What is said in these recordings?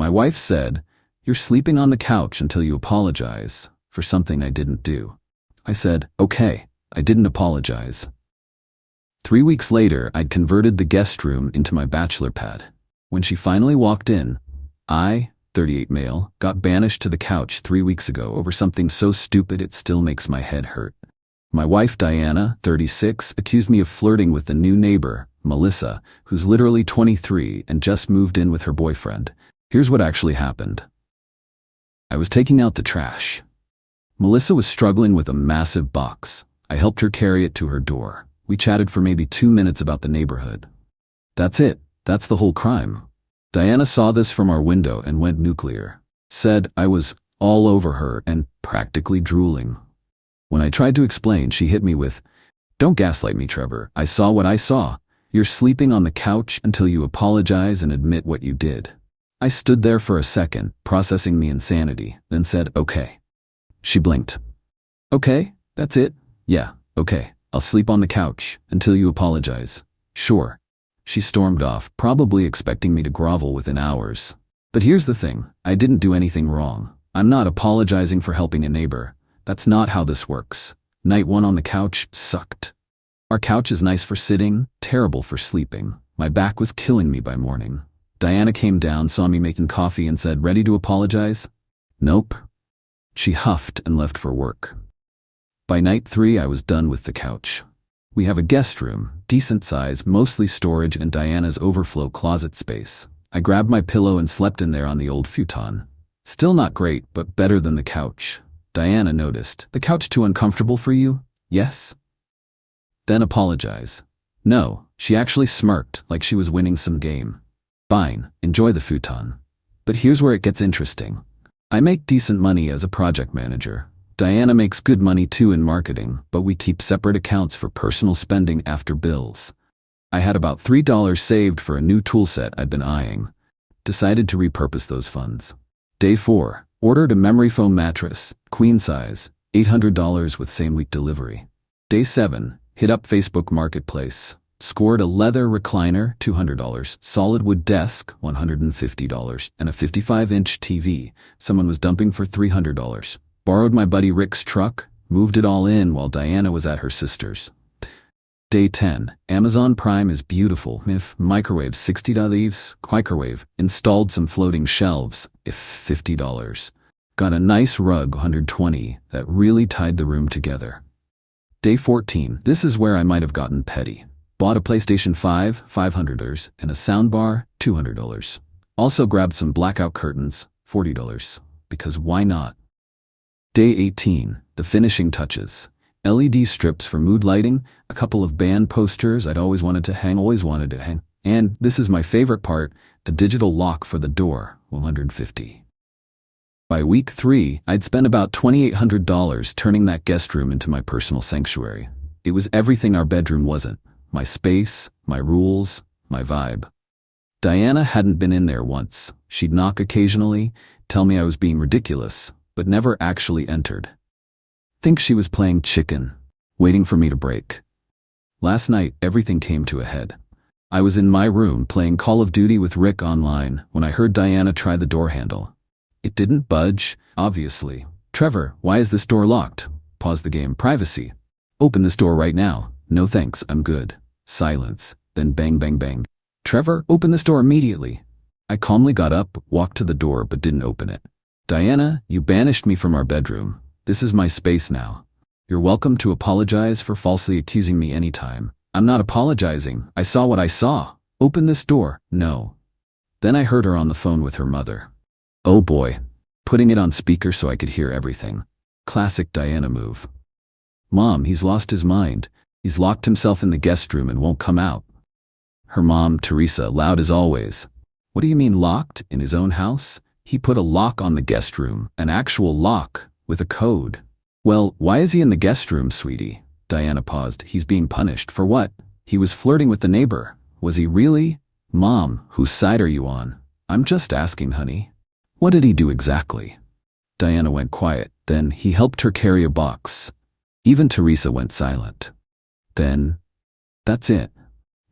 My wife said, "You're sleeping on the couch until you apologize for something I didn't do." I said, "Okay, I didn't apologize." 3 weeks later, I'd converted the guest room into my Bachelor Pad. When she finally walked in, I, 38 male, got banished to the couch 3 weeks ago over something so stupid it still makes my head hurt. My wife Diana, 36, accused me of flirting with the new neighbor, Melissa, who's literally 23 and just moved in with her boyfriend. Here's what actually happened. I was taking out the trash. Melissa was struggling with a massive box. I helped her carry it to her door. We chatted for maybe 2 minutes about the neighborhood. That's it. That's the whole crime. Diana saw this from our window and went nuclear. Said I was all over her and practically drooling. When I tried to explain, she hit me with, "Don't gaslight me, Trevor. I saw what I saw. You're sleeping on the couch until you apologize and admit what you did." I stood there for a second, processing the insanity, then said, "Okay." She blinked. "Okay, that's it? Yeah, okay. I'll sleep on the couch until you apologize." "Sure." She stormed off, probably expecting me to grovel within hours. But here's the thing, I didn't do anything wrong. I'm not apologizing for helping a neighbor. That's not how this works. Night 1 on the couch sucked. Our couch is nice for sitting, terrible for sleeping. My back was killing me by morning. Diana came down, saw me making coffee and said, "Ready to apologize?" "Nope." She huffed and left for work. By night 3, I was done with the couch. We have a guest room, decent size, mostly storage and Diana's overflow closet space. I grabbed my pillow and slept in there on the old futon. Still not great, but better than the couch. Diana noticed. "The couch too uncomfortable for you?" "Yes." "Then apologize." "No." She actually smirked, like she was winning some game. "Fine, enjoy the futon." But here's where it gets interesting. I make decent money as a project manager. Diana makes good money too in marketing, but we keep separate accounts for personal spending after bills. I had about $3 saved for a new toolset I'd been eyeing. Decided to repurpose those funds. Day 4, ordered a memory foam mattress, queen size, $800 with same-week delivery. Day 7, hit up Facebook Marketplace. Scored a leather recliner, $200, solid wood desk, $150, and a 55-inch TV someone was dumping for $300. Borrowed my buddy Rick's truck, moved it all in while Diana was at her sister's. Day 10, Amazon Prime is beautiful. If microwave $60, microwave, installed some floating shelves, if $50. Got a nice rug, $120, that really tied the room together. Day 14, this is where I might have gotten petty. Bought a PlayStation 5, $500, and a soundbar, $200. Also grabbed some blackout curtains, $40, because why not? Day 18, the finishing touches. LED strips for mood lighting, a couple of band posters I'd always wanted to hang, and this is my favorite part, a digital lock for the door, $150. By week 3, I'd spent about $2,800 turning that guest room into my personal sanctuary. It was everything our bedroom wasn't. My space, my rules, my vibe. Diana hadn't been in there once. She'd knock occasionally, tell me I was being ridiculous, but never actually entered. Think she was playing chicken, waiting for me to break. Last night, everything came to a head. I was in my room playing Call of Duty with Rick online when I heard Diana try the door handle. It didn't budge, obviously. "Trevor, why is this door locked?" Pause the game. "Privacy." "Open this door right now." "No thanks, I'm good." Silence, then bang bang bang. "Trevor, open this door immediately." I calmly got up, walked to the door, but didn't open it. "Diana, you banished me from our bedroom. This is my space now. You're welcome to apologize for falsely accusing me anytime." "I'm not apologizing. I saw what I saw." "Open this door." "No." Then I heard her on the phone with her mother. Oh boy. Putting it on speaker so I could hear everything. Classic Diana move. "Mom, he's lost his mind. He's locked himself in the guest room and won't come out." Her mom, Teresa, loud as always. "What do you mean locked? In his own house? He put a lock on the guest room, an actual lock, with a code." "Well, why is he in the guest room, sweetie?" Diana paused. "He's being punished. For what?" "He was flirting with the neighbor." "Was he really?" "Mom, whose side are you on?" "I'm just asking, honey." "What did he do exactly?" Diana went quiet. Then he helped her carry a box. Even Teresa went silent. Then, that's it.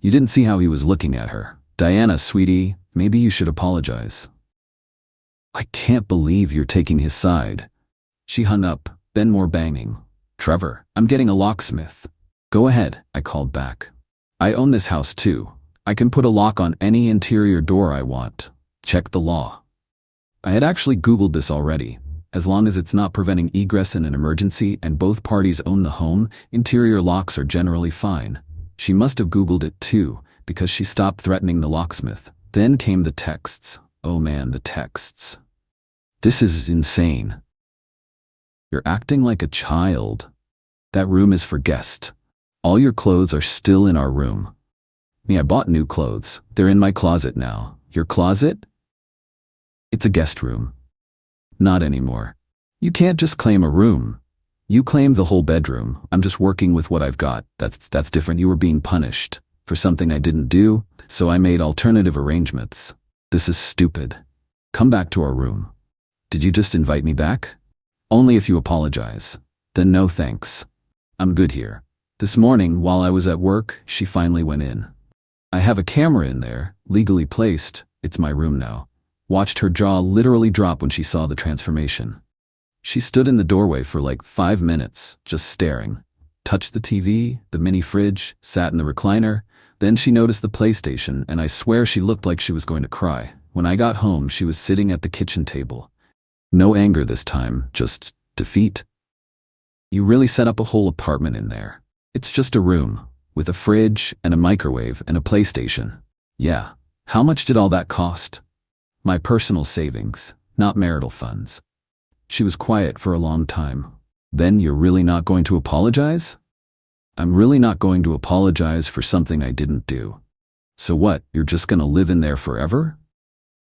You didn't see how he was looking at her. "Diana, sweetie, maybe you should apologize." I can't believe you're taking his side. She hung up, then more banging. Trevor, I'm getting a locksmith. Go ahead, I called back. I own this house too. I can put a lock on any interior door I want. Check the law. I had actually Googled this already. As long as it's not preventing egress in an emergency and both parties own the home, interior locks are generally fine. She must have Googled it too, because she stopped threatening the locksmith. Then came the texts. Oh man, the texts. This is insane. You're acting like a child. That room is for guests. All your clothes are still in our room. I bought new clothes. They're in my closet now. Your closet? It's a guest room. Not anymore. You can't just claim a room. You claimed the whole bedroom. I'm just working with what I've got. That's different. You were being punished for something I didn't do, so I made alternative arrangements. This is stupid. Come back to our room. Did you just invite me back? Only if you apologize. Then no thanks. I'm good here. This morning, while I was at work, she finally went in. I have a camera in there, legally placed. It's my room now. Watched her jaw literally drop when she saw the transformation. She stood in the doorway for like 5 minutes, just staring. Touched the TV, the mini fridge, sat in the recliner. Then she noticed the PlayStation, and I swear she looked like she was going to cry. When I got home, she was sitting at the kitchen table. No anger this time, just defeat. You really set up a whole apartment in there. It's just a room, with a fridge and a microwave and a PlayStation. Yeah, how much did all that cost? My personal savings, not marital funds. She was quiet for a long time. Then you're really not going to apologize? I'm really not going to apologize for something I didn't do. So what, you're just gonna live in there forever?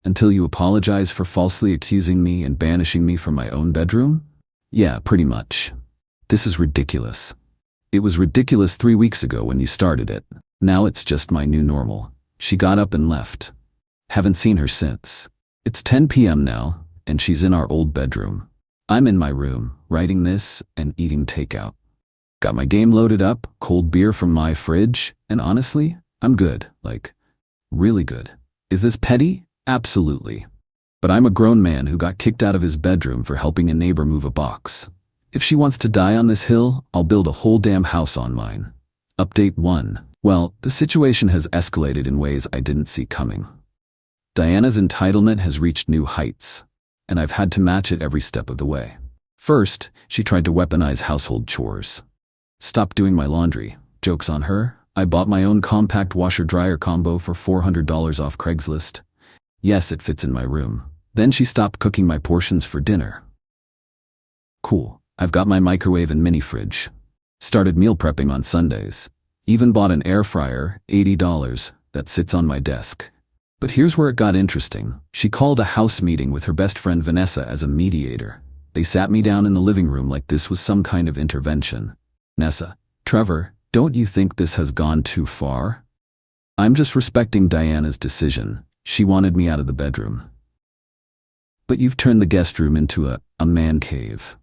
Until you apologize for falsely accusing me and banishing me from my own bedroom? Yeah, pretty much. This is ridiculous. It was ridiculous 3 weeks ago when you started it. Now it's just my new normal. She got up and left. Haven't seen her since. It's 10 p.m. now, and she's in our old bedroom. I'm in my room, writing this and eating takeout. Got my game loaded up, cold beer from my fridge, and honestly, I'm good, like, really good. Is this petty? Absolutely. But I'm a grown man who got kicked out of his bedroom for helping a neighbor move a box. If she wants to die on this hill, I'll build a whole damn house on mine. Update 1. Well, the situation has escalated in ways I didn't see coming. Diana's entitlement has reached new heights, and I've had to match it every step of the way. First, she tried to weaponize household chores. Stop doing my laundry. Joke's on her. I bought my own compact washer-dryer combo for $400 off Craigslist. Yes, it fits in my room. Then she stopped cooking my portions for dinner. Cool. I've got my microwave and mini fridge. Started meal prepping on Sundays. Even bought an air fryer, $80, that sits on my desk. But here's where it got interesting. She called a house meeting with her best friend Vanessa as a mediator. They sat me down in the living room like this was some kind of intervention. Nessa, Trevor, don't you think this has gone too far? I'm just respecting Diana's decision. She wanted me out of the bedroom. But you've turned the guest room into a man cave.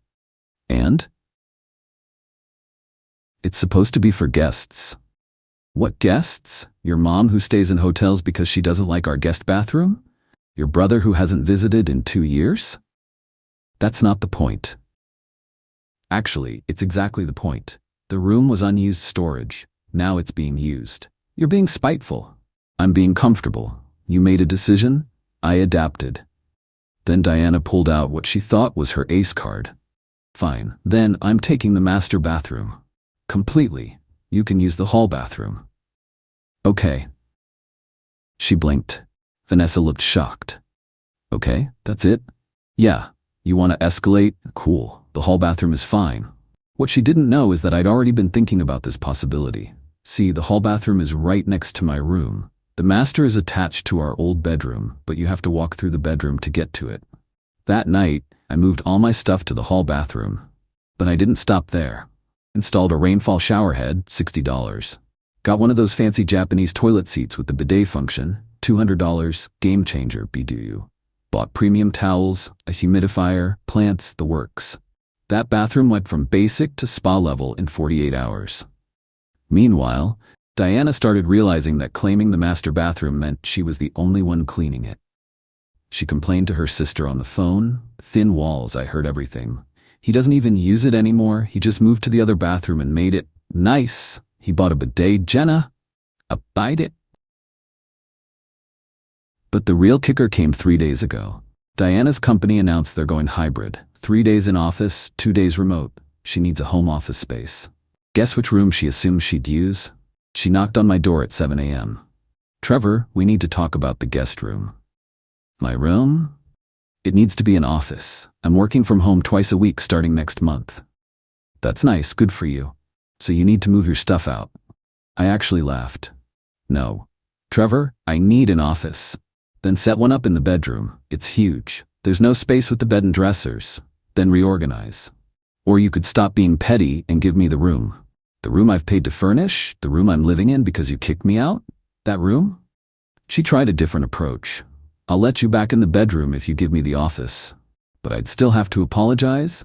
And? It's supposed to be for guests. What guests? Your mom who stays in hotels because she doesn't like our guest bathroom? Your brother who hasn't visited in 2 years? That's not the point. Actually, it's exactly the point. The room was unused storage. Now it's being used. You're being spiteful. I'm being comfortable. You made a decision. I adapted. Then Diana pulled out what she thought was her ace card. Fine. Then I'm taking the master bathroom. Completely. You can use the hall bathroom. Okay. She blinked. Vanessa looked shocked. Okay, that's it? Yeah. You want to escalate? Cool. The hall bathroom is fine. What she didn't know is that I'd already been thinking about this possibility. See, the hall bathroom is right next to my room. The master is attached to our old bedroom, but you have to walk through the bedroom to get to it. That night, I moved all my stuff to the hall bathroom. But I didn't stop there. Installed a rainfall shower head, $60. Got one of those fancy Japanese toilet seats with the bidet function, $200, game changer, BDU. Bought premium towels, a humidifier, plants, the works. That bathroom went from basic to spa level in 48 hours. Meanwhile, Diana started realizing that claiming the master bathroom meant she was the only one cleaning it. She complained to her sister on the phone. Thin walls, I heard everything. He doesn't even use it anymore. He just moved to the other bathroom and made it nice. He bought a bidet. Jenna, abide it. But the real kicker came 3 days ago. Diana's company announced they're going hybrid. 3 days in office, 2 days remote. She needs a home office space. Guess which room she assumed she'd use? She knocked on my door at 7 a.m. Trevor, we need to talk about the guest room. My room? It needs to be an office. I'm working from home twice a week starting next month. That's nice, good for you. So you need to move your stuff out. I actually laughed. No. Trevor, I need an office. Then set one up in the bedroom. It's huge. There's no space with the bed and dressers. Then reorganize. Or you could stop being petty and give me the room. The room I've paid to furnish? The room I'm living in because you kicked me out? That room? She tried a different approach. I'll let you back in the bedroom if you give me the office. But I'd still have to apologize?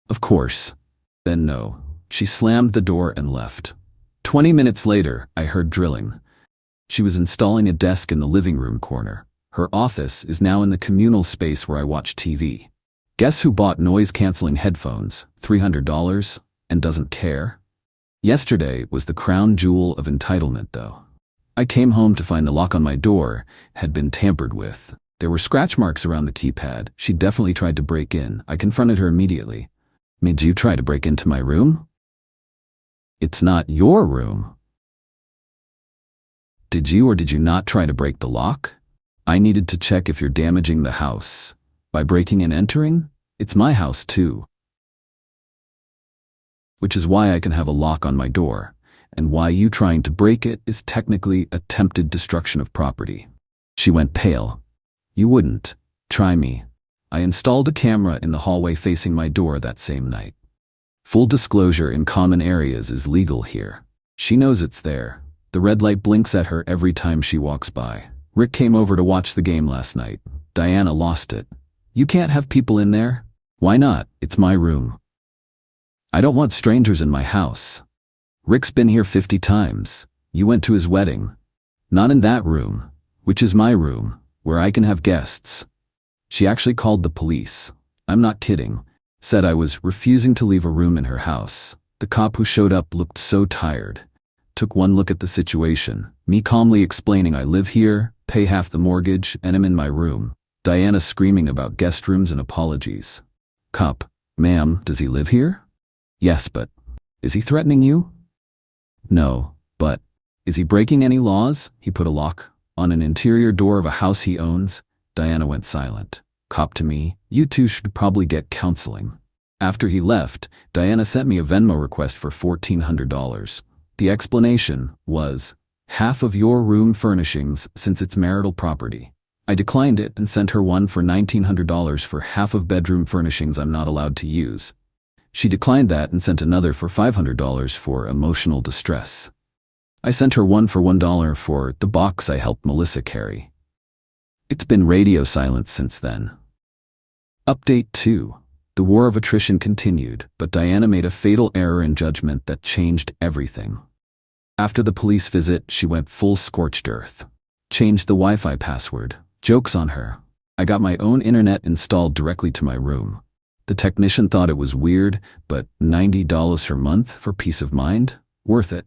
Of course. Then no. She slammed the door and left. 20 minutes later, I heard drilling. She was installing a desk in the living room corner. Her office is now in the communal space where I watch TV. Guess who bought noise-canceling headphones, $300, and doesn't care? Yesterday was the crown jewel of entitlement, though. I came home to find the lock on my door had been tampered with. There were scratch marks around the keypad. She definitely tried to break in. I confronted her immediately. Did you try to break into my room? It's not your room. Did you or did you not try to break the lock? I needed to check if you're damaging the house. By breaking and entering, it's my house too. Which is why I can have a lock on my door, and why you trying to break it is technically attempted destruction of property. She went pale. You wouldn't. Try me. I installed a camera in the hallway facing my door that same night. Full disclosure in common areas is legal here. She knows it's there. The red light blinks at her every time she walks by. Rick came over to watch the game last night. Diana lost it. You can't have people in there. Why not? It's my room. I don't want strangers in my house. Rick's been here 50 times. You went to his wedding. Not in that room, which is my room, where I can have guests. She actually called the police. I'm not kidding. Said I was refusing to leave a room in her house. The cop who showed up looked so tired. Took one look at the situation. Me calmly explaining I live here, pay half the mortgage, and am in my room. Diana screaming about guest rooms and apologies. Cop, ma'am, does he live here? Yes, but is he threatening you? No, but is he breaking any laws? He put a lock on an interior door of a house he owns. Diana went silent. Cop to me, you two should probably get counseling. After he left, Diana sent me a Venmo request for $1,400. The explanation was, half of your room furnishings since it's marital property. I declined it and sent her one for $1,900 for half of bedroom furnishings I'm not allowed to use. She declined that and sent another for $500 for emotional distress. I sent her one for $1 for the box I helped Melissa carry. It's been radio silence since then. Update 2. The war of attrition continued, but Diana made a fatal error in judgment that changed everything. After the police visit, she went full scorched earth. Changed the Wi-Fi password. Joke's on her. I got my own internet installed directly to my room. The technician thought it was weird, but $90 per month for peace of mind? Worth it.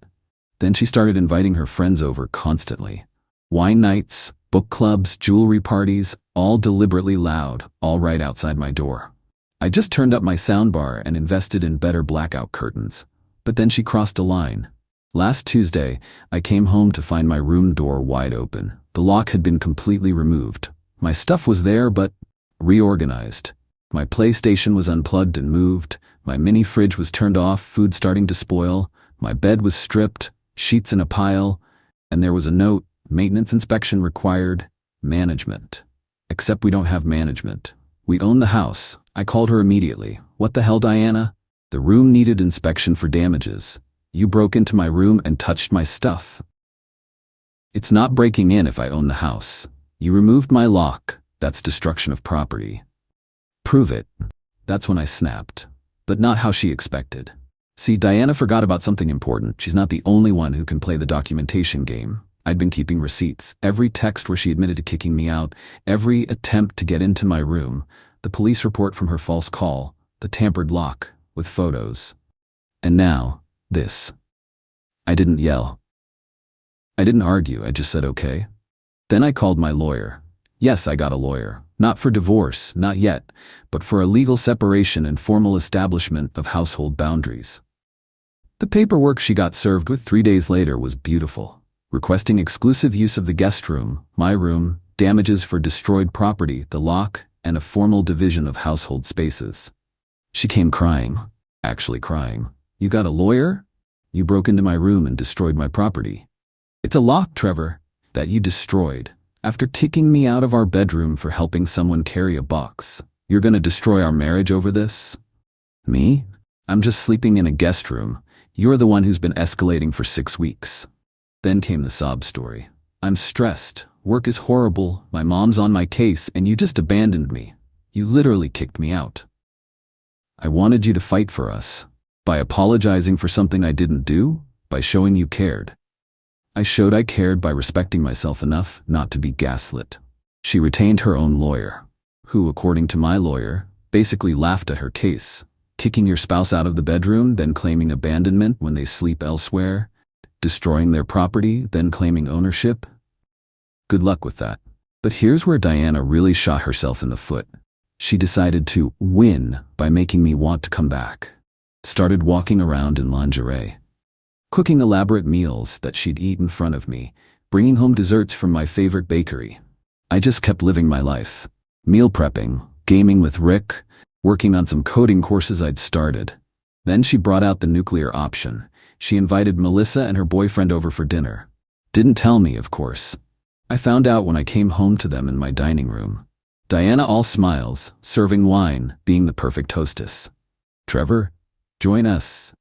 Then she started inviting her friends over constantly. Wine nights, book clubs, jewelry parties, all deliberately loud, all right outside my door. I just turned up my soundbar and invested in better blackout curtains. But then she crossed a line. Last Tuesday, I came home to find my room door wide open. The lock had been completely removed. My stuff was there, but reorganized. My PlayStation was unplugged and moved. My mini fridge was turned off, food starting to spoil. My bed was stripped, sheets in a pile, and there was a note, maintenance inspection required, management. Except we don't have management. We own the house. I called her immediately. What the hell, Diana? The room needed inspection for damages. You broke into my room and touched my stuff. It's not breaking in if I own the house. You removed my lock. That's destruction of property. Prove it. That's when I snapped. But not how she expected. See, Diana forgot about something important. She's not the only one who can play the documentation game. I'd been keeping receipts, every text where she admitted to kicking me out, every attempt to get into my room, the police report from her false call, the tampered lock with photos. And now, this. I didn't yell. I didn't argue, I just said okay. Then I called my lawyer. Yes, I got a lawyer. Not for divorce, not yet, but for a legal separation and formal establishment of household boundaries. The paperwork she got served with 3 days later was beautiful, requesting exclusive use of the guest room, my room, damages for destroyed property, the lock, and a formal division of household spaces. She came crying, actually crying. You got a lawyer? You broke into my room and destroyed my property. It's a lock, Trevor, that you destroyed. After kicking me out of our bedroom for helping someone carry a box, you're gonna destroy our marriage over this? Me? I'm just sleeping in a guest room. You're the one who's been escalating for 6 weeks. Then came the sob story. I'm stressed. Work is horrible. My mom's on my case and you just abandoned me. You literally kicked me out. I wanted you to fight for us. By apologizing for something I didn't do, by showing you cared. I showed I cared by respecting myself enough not to be gaslit. She retained her own lawyer, who, according to my lawyer, basically laughed at her case. Kicking your spouse out of the bedroom, then claiming abandonment when they sleep elsewhere. Destroying their property, then claiming ownership. Good luck with that. But here's where Diana really shot herself in the foot. She decided to win by making me want to come back. Started walking around in lingerie. Cooking elaborate meals that she'd eat in front of me, bringing home desserts from my favorite bakery. I just kept living my life. Meal prepping, gaming with Rick, working on some coding courses I'd started. Then she brought out the nuclear option. She invited Melissa and her boyfriend over for dinner. Didn't tell me, of course. I found out when I came home to them in my dining room. Diana all smiles, serving wine, being the perfect hostess. Trevor, join us.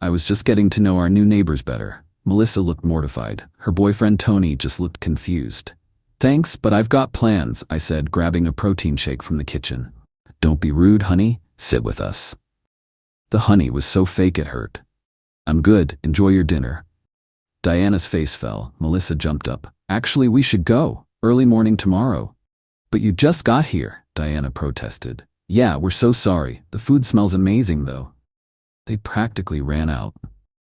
I was just getting to know our new neighbors better. Melissa looked mortified. Her boyfriend Tony just looked confused. Thanks, but I've got plans, I said, grabbing a protein shake from the kitchen. Don't be rude, honey. Sit with us. The honey was so fake it hurt. I'm good. Enjoy your dinner. Diana's face fell. Melissa jumped up. Actually, we should go. Early morning tomorrow. But you just got here, Diana protested. Yeah, we're so sorry. The food smells amazing, though. They practically ran out.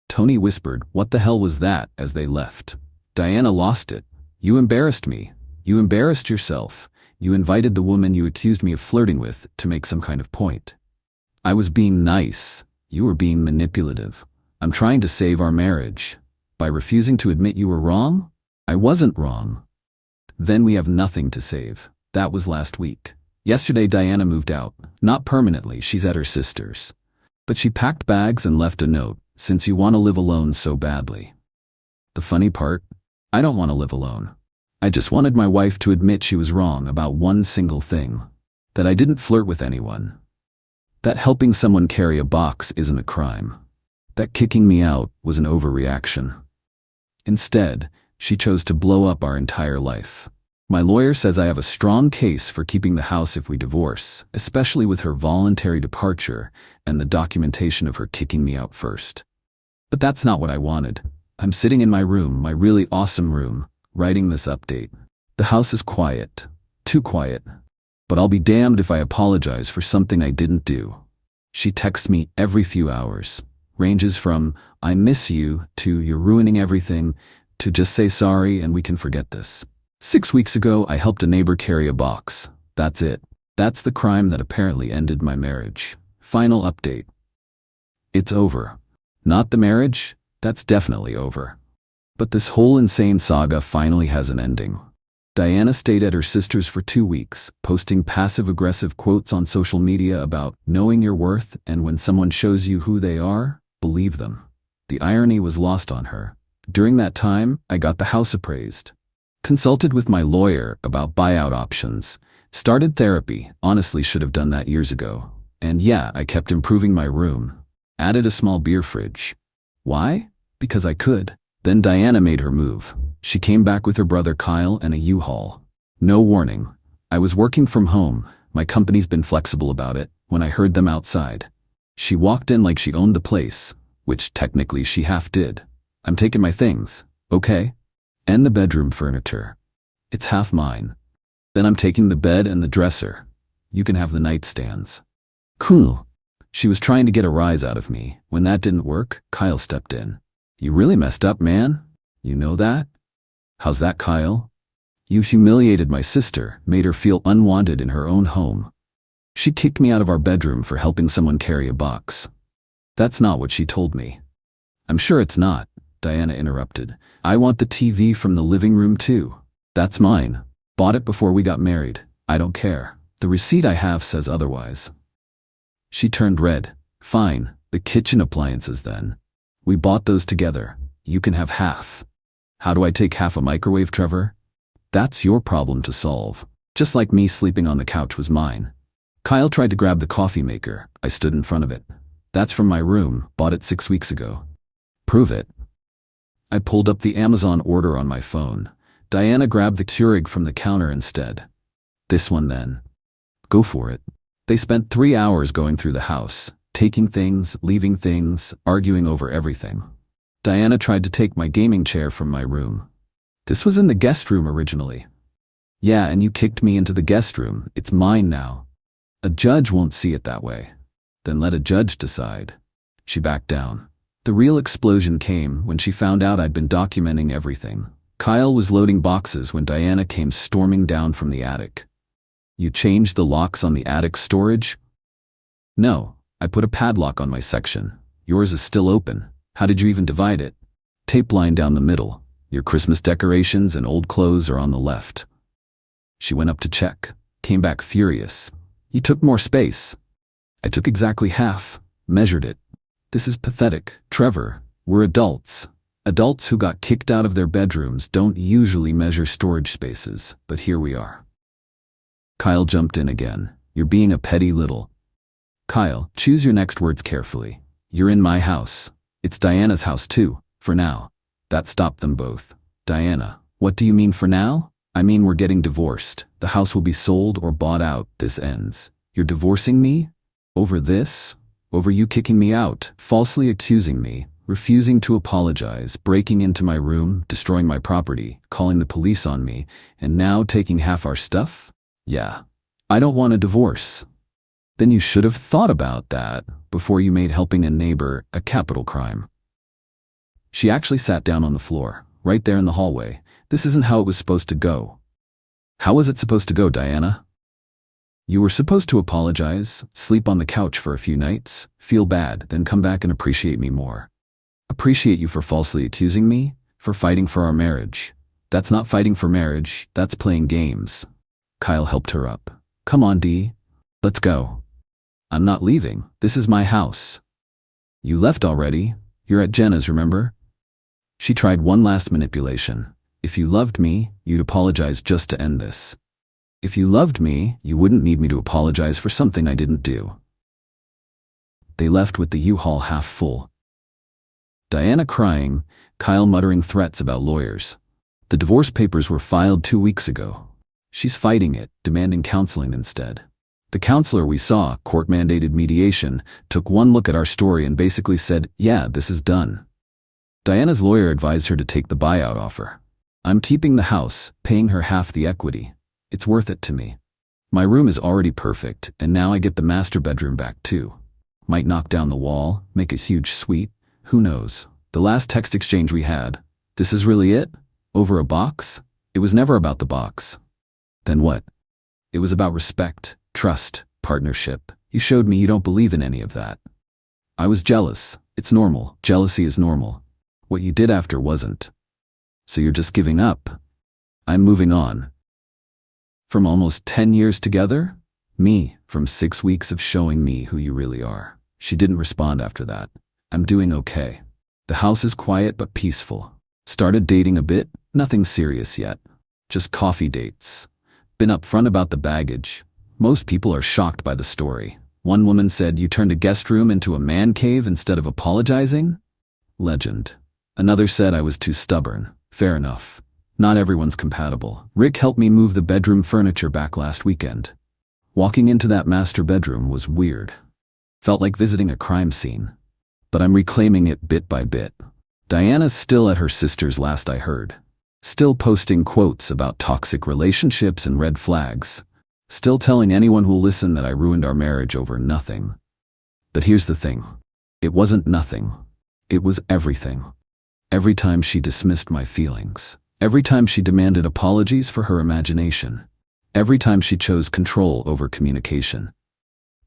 Tony whispered, "What the hell was that?" as they left. Diana lost it. You embarrassed me. You embarrassed yourself. You invited the woman you accused me of flirting with to make some kind of point. I was being nice. You were being manipulative. I'm trying to save our marriage. By refusing to admit you were wrong? I wasn't wrong. Then we have nothing to save. That was last week. Yesterday Diana moved out. Not permanently, she's at her sister's. But she packed bags and left a note, since you want to live alone so badly. The funny part? I don't want to live alone. I just wanted my wife to admit she was wrong about one single thing. That I didn't flirt with anyone. That helping someone carry a box isn't a crime. That kicking me out was an overreaction. Instead, she chose to blow up our entire life. My lawyer says I have a strong case for keeping the house if we divorce, especially with her voluntary departure and the documentation of her kicking me out first. But that's not what I wanted. I'm sitting in my room, my really awesome room, writing this update. The house is quiet. Too quiet. But I'll be damned if I apologize for something I didn't do. She texts me every few hours. Ranges from, "I miss you," to "You're ruining everything," to "Just say sorry and we can forget this." 6 weeks ago, I helped a neighbor carry a box. That's it. That's the crime that apparently ended my marriage. Final update. It's over. Not the marriage, that's definitely over. But this whole insane saga finally has an ending. Diana stayed at her sister's for 2 weeks, posting passive-aggressive quotes on social media about knowing your worth, and when someone shows you who they are, believe them. The irony was lost on her. During that time, I got the house appraised. Consulted with my lawyer about buyout options. Started therapy, honestly should have done that years ago. And yeah, I kept improving my room. Added a small beer fridge. Why? Because I could. Then Diana made her move. She came back with her brother Kyle and a U-Haul. No warning. I was working from home. My company's been flexible about it when I heard them outside. She walked in like she owned the place, which technically she half did. I'm taking my things, okay? And the bedroom furniture. It's half mine. Then I'm taking the bed and the dresser. You can have the nightstands. Cool. She was trying to get a rise out of me. When that didn't work, Kyle stepped in. You really messed up, man. You know that? How's that, Kyle? You humiliated my sister, made her feel unwanted in her own home. She kicked me out of our bedroom for helping someone carry a box. That's not what she told me. I'm sure it's not, Diana interrupted. I want the TV from the living room too. That's mine. Bought it before we got married. I don't care. The receipt I have says otherwise. She turned red. Fine, the kitchen appliances then. We bought those together. You can have half. How do I take half a microwave, Trevor? That's your problem to solve. Just like me sleeping on the couch was mine. Kyle tried to grab the coffee maker. I stood in front of it. That's from my room, bought it 6 weeks ago. Prove it. I pulled up the Amazon order on my phone. Diana grabbed the Keurig from the counter instead. This one then. Go for it. They spent 3 hours going through the house, taking things, leaving things, arguing over everything. Diana tried to take my gaming chair from my room. This was in the guest room originally. Yeah, and you kicked me into the guest room. It's mine now. A judge won't see it that way. Then let a judge decide. She backed down. The real explosion came when she found out I'd been documenting everything. Kyle was loading boxes when Diana came storming down from the attic. You changed the locks on the attic storage? No, I put a padlock on my section. Yours is still open. How did you even divide it? Tape line down the middle. Your Christmas decorations and old clothes are on the left. She went up to check, came back furious. You took more space. I took exactly half, measured it. This is pathetic, Trevor. We're adults. Adults who got kicked out of their bedrooms don't usually measure storage spaces, but here we are. Kyle jumped in again. You're being a petty little. Kyle, choose your next words carefully. You're in my house. It's Diana's house too, for now. That stopped them both. Diana, what do you mean for now? I mean we're getting divorced. The house will be sold or bought out. This ends. You're divorcing me? Over this? Over you kicking me out, falsely accusing me, refusing to apologize, breaking into my room, destroying my property, calling the police on me, and now taking half our stuff? Yeah. I don't want a divorce. Then you should have thought about that before you made helping a neighbor a capital crime. She actually sat down on the floor, right there in the hallway. This isn't how it was supposed to go. How was it supposed to go, Diana? You were supposed to apologize, sleep on the couch for a few nights, feel bad, then come back and appreciate me more. Appreciate you for falsely accusing me, for fighting for our marriage. That's not fighting for marriage, that's playing games. Kyle helped her up. Come on, Dee. Let's go. I'm not leaving. This is my house. You left already. You're at Jenna's, remember? She tried one last manipulation. If you loved me, you'd apologize just to end this. If you loved me, you wouldn't need me to apologize for something I didn't do. They left with the U-Haul half full. Diana crying, Kyle muttering threats about lawyers. The divorce papers were filed 2 weeks ago. She's fighting it, demanding counseling instead. The counselor we saw, court-mandated mediation, took one look at our story and basically said, yeah, this is done. Diana's lawyer advised her to take the buyout offer. I'm keeping the house, paying her half the equity. It's worth it to me. My room is already perfect, and now I get the master bedroom back too. Might knock down the wall, make a huge suite. Who knows? The last text exchange we had. This is really it? Over a box? It was never about the box. Then what? It was about respect, trust, partnership. You showed me you don't believe in any of that. I was jealous. It's normal. Jealousy is normal. What you did after wasn't. So you're just giving up. I'm moving on. From almost 10 years together? Me, from 6 weeks of showing me who you really are. She didn't respond after that. I'm doing okay. The house is quiet but peaceful. Started dating a bit, nothing serious yet. Just coffee dates. Been upfront about the baggage. Most people are shocked by the story. One woman said, you turned a guest room into a man cave instead of apologizing? Legend. Another said I was too stubborn. Fair enough. Not everyone's compatible. Rick helped me move the bedroom furniture back last weekend. Walking into that master bedroom was weird. Felt like visiting a crime scene. But I'm reclaiming it bit by bit. Diana's still at her sister's last I heard. Still posting quotes about toxic relationships and red flags. Still telling anyone who'll listen that I ruined our marriage over nothing. But here's the thing. It wasn't nothing. It was everything. Every time she dismissed my feelings. Every time she demanded apologies for her imagination. Every time she chose control over communication.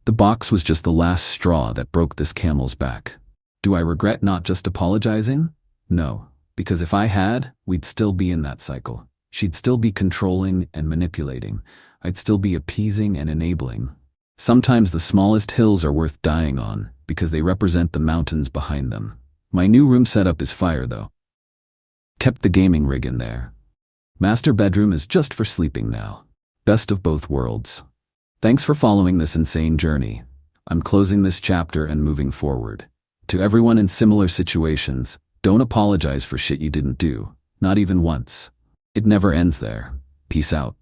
The box was just the last straw that broke this camel's back. Do I regret not just apologizing? No, because if I had, we'd still be in that cycle. She'd still be controlling and manipulating. I'd still be appeasing and enabling. Sometimes the smallest hills are worth dying on because they represent the mountains behind them. My new room setup is fire though. Kept the gaming rig in there. Master bedroom is just for sleeping now. Best of both worlds. Thanks for following this insane journey. I'm closing this chapter and moving forward. To everyone in similar situations, don't apologize for shit you didn't do, not even once. It never ends there. Peace out.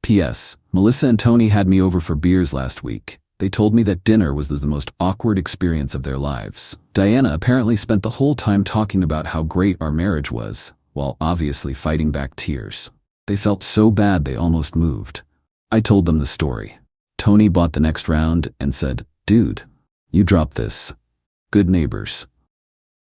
P.S. Melissa and Tony had me over for beers last week. They told me that dinner was the most awkward experience of their lives. Diana apparently spent the whole time talking about how great our marriage was, while obviously fighting back tears. They felt so bad they almost moved. I told them the story. Tony bought the next round and said, "Dude, you dropped this." Good neighbors.